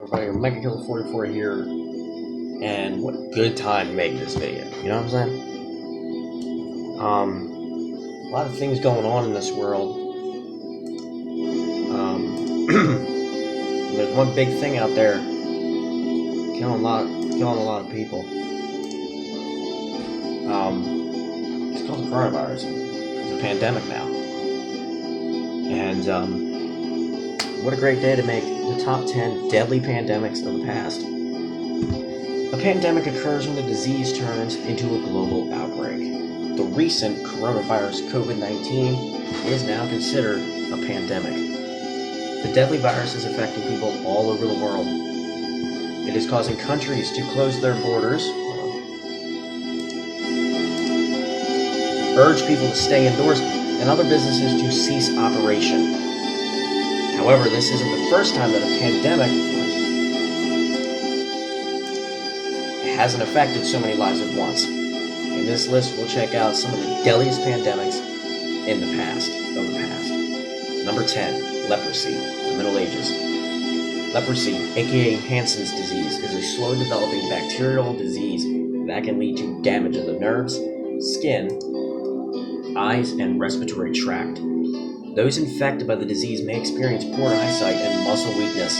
Everybody, Mega Killer 44 here, and what good time to make this video, you know what I'm saying? A lot of things going on in this world. There's one big thing out there, killing a lot of people. It's called the coronavirus. It's a pandemic now. And, what a great day to make the top 10 deadly pandemics of the past. A pandemic occurs when the disease turns into a global outbreak. The recent coronavirus COVID-19 is now considered a pandemic. The deadly virus is affecting people all over the world. It is causing countries to close their borders, urge people to stay indoors, and other businesses to cease operation. However, this isn't the first time that a pandemic hasn't affected so many lives at once. In this list, we'll check out some of the deadliest pandemics in the past. Number 10, leprosy, the Middle Ages. Leprosy, aka Hansen's disease, is a slow developing bacterial disease that can lead to damage of the nerves, skin, eyes, and respiratory tract. Those infected by the disease may experience poor eyesight and muscle weakness.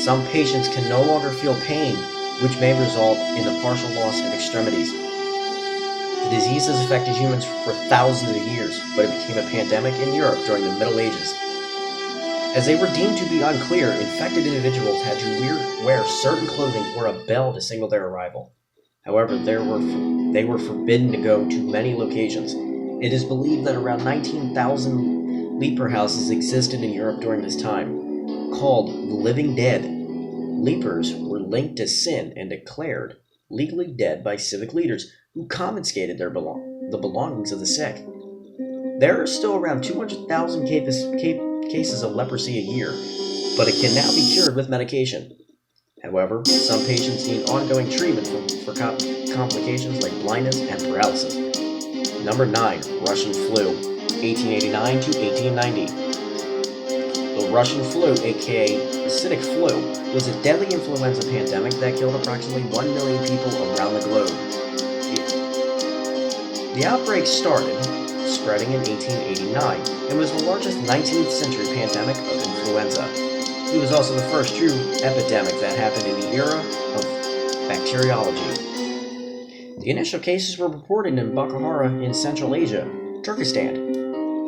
Some patients can no longer feel pain, which may result in the partial loss of extremities. The disease has affected humans for thousands of years, but it became a pandemic in Europe during the Middle Ages. As they were deemed to be unclear, infected individuals had to wear certain clothing or a bell to signal their arrival. However, they were forbidden to go to many locations. It is believed that around 19,000 leper houses existed in Europe during this time, called the Living Dead. Lepers were linked to sin and declared legally dead by civic leaders who confiscated the belongings of the sick. There are still around 200,000 cases of leprosy a year, but it can now be cured with medication. However, some patients need ongoing treatment for complications like blindness and paralysis. Number 9, Russian flu, 1889 to 1890. The Russian flu, aka acidic flu, was a deadly influenza pandemic that killed approximately 1 million people around the globe. The outbreak started spreading in 1889 and was the largest 19th century pandemic of influenza. It was also the first true epidemic that happened in the era of bacteriology. The initial cases were reported in Bukhara in Central Asia, Turkestan,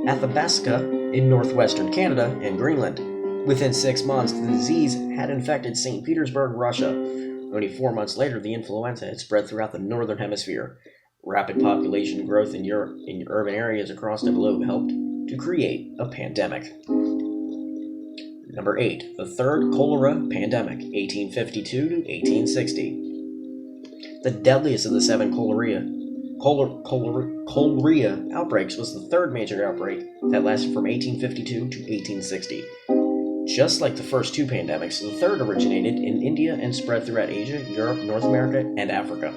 Athabasca in northwestern Canada, and Greenland. Within 6 months, the disease had infected St. Petersburg, Russia. Only 4 months later, the influenza had spread throughout the northern hemisphere. Rapid population growth in urban areas across the globe helped to create a pandemic. Number 8, the Third Cholera Pandemic, 1852 to 1860. The deadliest of the 7 cholera outbreaks was the third major outbreak that lasted from 1852 to 1860. Just like the first 2 pandemics, the third originated in India and spread throughout Asia, Europe, North America, and Africa.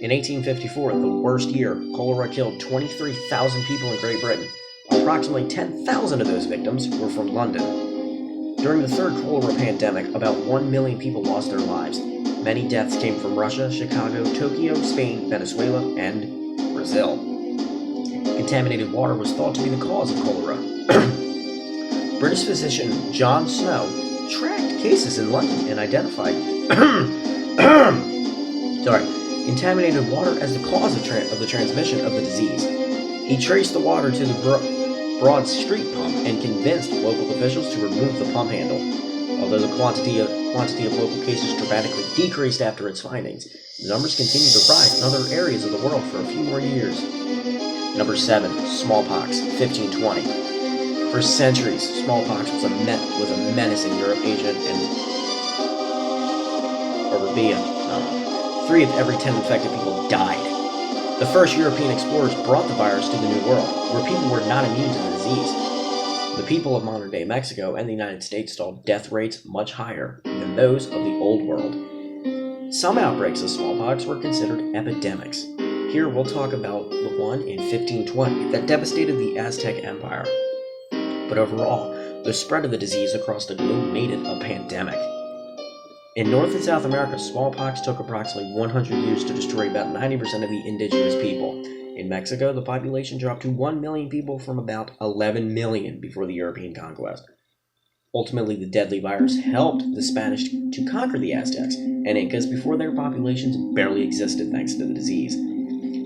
In 1854, the worst year, cholera killed 23,000 people in Great Britain. Approximately 10,000 of those victims were from London. During the third cholera pandemic, about 1 million people lost their lives. Many deaths came from Russia, Chicago, Tokyo, Spain, Venezuela, and Brazil. Contaminated water was thought to be the cause of cholera. British physician John Snow tracked cases in London and identified contaminated water as the cause of the transmission of the disease. He traced the water to the Broad Street pump and convinced local officials to remove the pump handle. Although the quantity of local cases dramatically decreased after its findings, the numbers continued to rise in other areas of the world for a few more years. Number 7, smallpox, 1520. For centuries, smallpox was a menace in Europe, Asia, and Arabia. 3 of every 10 infected people died. The first European explorers brought the virus to the New World, where people were not immune to the disease. The people of modern-day Mexico and the United States saw death rates much higher than those of the Old World. Some outbreaks of smallpox were considered epidemics. Here we'll talk about the one in 1520 that devastated the Aztec Empire. But overall, the spread of the disease across the globe made it a pandemic. In North and South America, smallpox took approximately 100 years to destroy about 90% of the indigenous people. In Mexico, the population dropped to 1 million people from about 11 million before the European conquest. Ultimately, the deadly virus helped the Spanish to conquer the Aztecs and Incas before their populations barely existed thanks to the disease.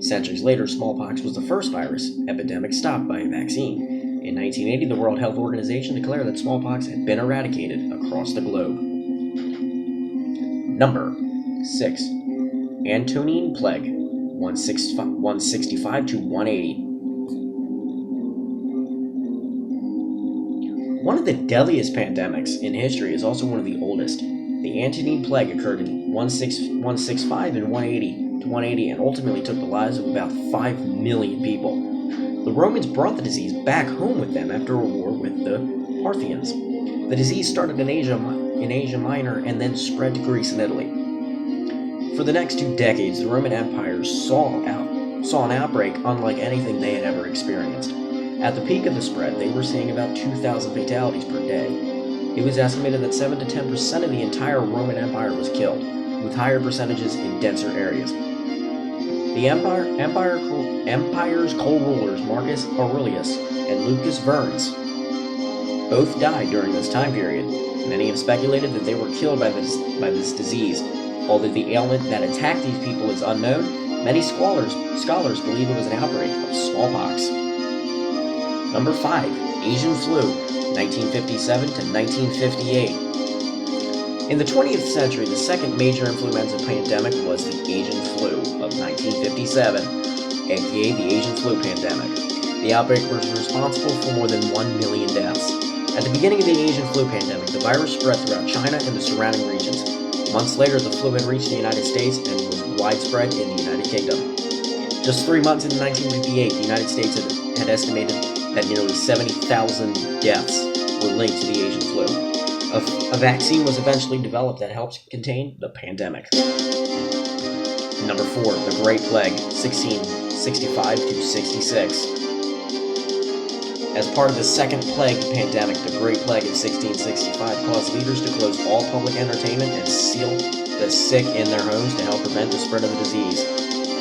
Centuries later, smallpox was the first virus epidemic stopped by a vaccine. In 1980, the World Health Organization declared that smallpox had been eradicated across the globe. Number 6. Antonine Plague, 165 to 180. One of the deadliest pandemics in history is also one of the oldest. The Antonine Plague occurred in 165 and 180 to 180 and ultimately took the lives of about 5 million people. The Romans brought the disease back home with them after a war with the Parthians. The disease started in Asia Minor and then spread to Greece and Italy. For the next 2 decades, the Roman Empire saw an outbreak unlike anything they had ever experienced. At the peak of the spread, they were seeing about 2,000 fatalities per day. It was estimated that 7 to 10% of the entire Roman Empire was killed, with higher percentages in denser areas. The empire's co-rulers Marcus Aurelius and Lucas Verns both died during this time period. Many have speculated that they were killed by this disease. Although the ailment that attacked these people is unknown, many scholars believe it was an outbreak of smallpox. Number 5. Asian flu, 1957 to 1958. In the 20th century, the second major influenza pandemic was the Asian flu of 1957, aka the Asian flu pandemic. The outbreak was responsible for more than 1 million deaths. At the beginning of the Asian flu pandemic, the virus spread throughout China and the surrounding regions. Months later, the flu had reached the United States and was widespread in the United Kingdom. Just 3 months into 1958, the United States had estimated that nearly 70,000 deaths were linked to the Asian flu. A vaccine was eventually developed that helped contain the pandemic. Number 4. The Great Plague, 1665 to 66. As part of the second plague pandemic, the Great Plague of 1665 caused leaders to close all public entertainment and seal the sick in their homes to help prevent the spread of the disease.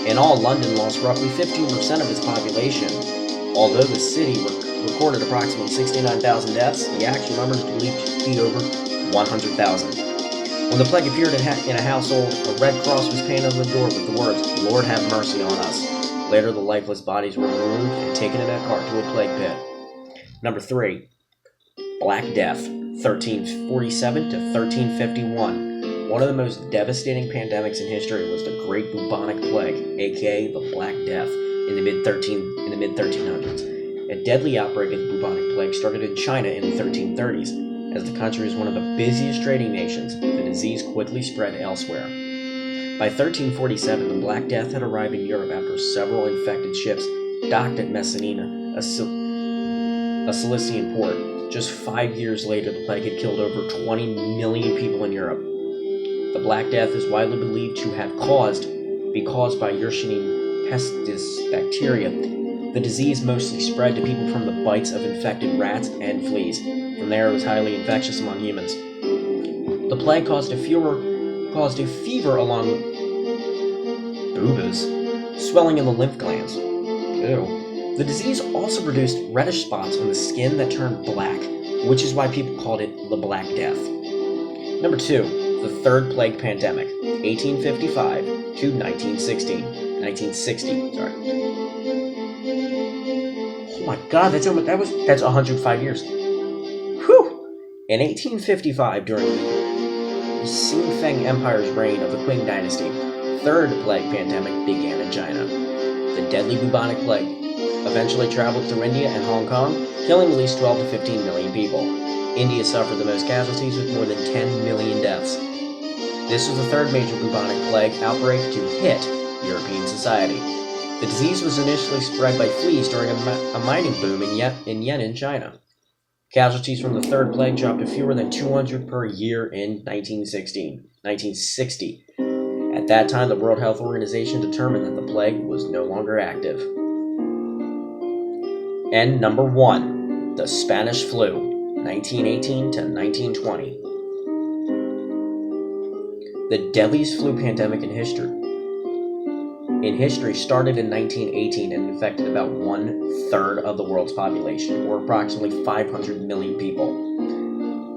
In all, London lost roughly 15% of its population. Although the city recorded approximately 69,000 deaths, the actual numbers believed to be over 100,000. When the plague appeared in a household, a red cross was painted on the door with the words, "Lord have mercy on us." Later, the lifeless bodies were removed and taken in a cart to a plague pit. Number 3. Black Death, 1347 to 1351. One of the most devastating pandemics in history was the Great Bubonic Plague, aka the Black Death, in the mid-1300s. A deadly outbreak of the bubonic plague started in China in the 1330s. As the country was one of the busiest trading nations, the disease quickly spread elsewhere. By 1347, the Black Death had arrived in Europe after several infected ships docked at Messina, a Cilician port. Just 5 years later, the plague had killed over 20 million people in Europe. The Black Death is widely believed to have be caused by Yersinia pestis bacteria. The disease mostly spread to people from the bites of infected rats and fleas. From there, it was highly infectious among humans. The plague caused a fever along with boobas, swelling in the lymph glands. Ew. The disease also produced reddish spots on the skin that turned black, which is why people called it the Black Death. Number 2, the Third Plague Pandemic, 1855 to 1960. Oh my God, that's 105 years. Whew! In 1855, during the Xin Feng Empire's reign of the Qing Dynasty, the Third Plague Pandemic began in China. The deadly bubonic plague eventually traveled through India and Hong Kong, killing at least 12 to 15 million people. India suffered the most casualties with more than 10 million deaths. This was the third major bubonic plague outbreak to hit European society. The disease was initially spread by fleas during a mining boom in Yan'an, China. Casualties from the third plague dropped to fewer than 200 per year in 1960. At that time, the World Health Organization determined that the plague was no longer active. And number 1, the Spanish flu, 1918 to 1920. The deadliest flu pandemic in history started in 1918 and infected about 1/3 of the world's population, or approximately 500 million people.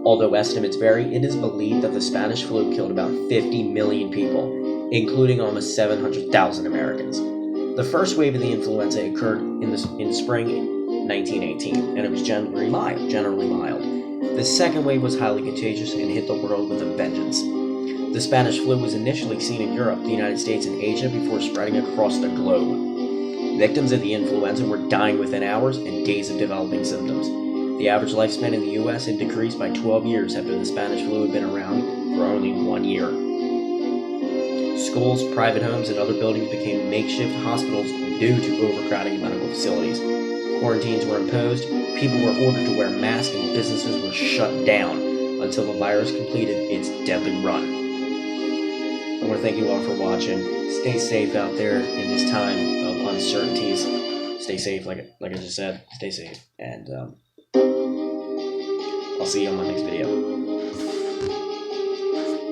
Although estimates vary, it is believed that the Spanish flu killed about 50 million people, including almost 700,000 Americans. The first wave of the influenza occurred in spring 1918, and it was generally mild. The second wave was highly contagious and hit the world with a vengeance. The Spanish flu was initially seen in Europe, the United States, and Asia before spreading across the globe. Victims of the influenza were dying within hours and days of developing symptoms. The average lifespan in the U.S. had decreased by 12 years after the Spanish flu had been around for only 1 year. Schools, private homes, and other buildings became makeshift hospitals due to overcrowding in medical facilities. Quarantines were imposed, people were ordered to wear masks, and businesses were shut down until the virus completed its deadly run. I want to thank you all for watching. Stay safe out there in this time of uncertainties. Stay safe, like I just said. Stay safe, and I'll see you on my next video.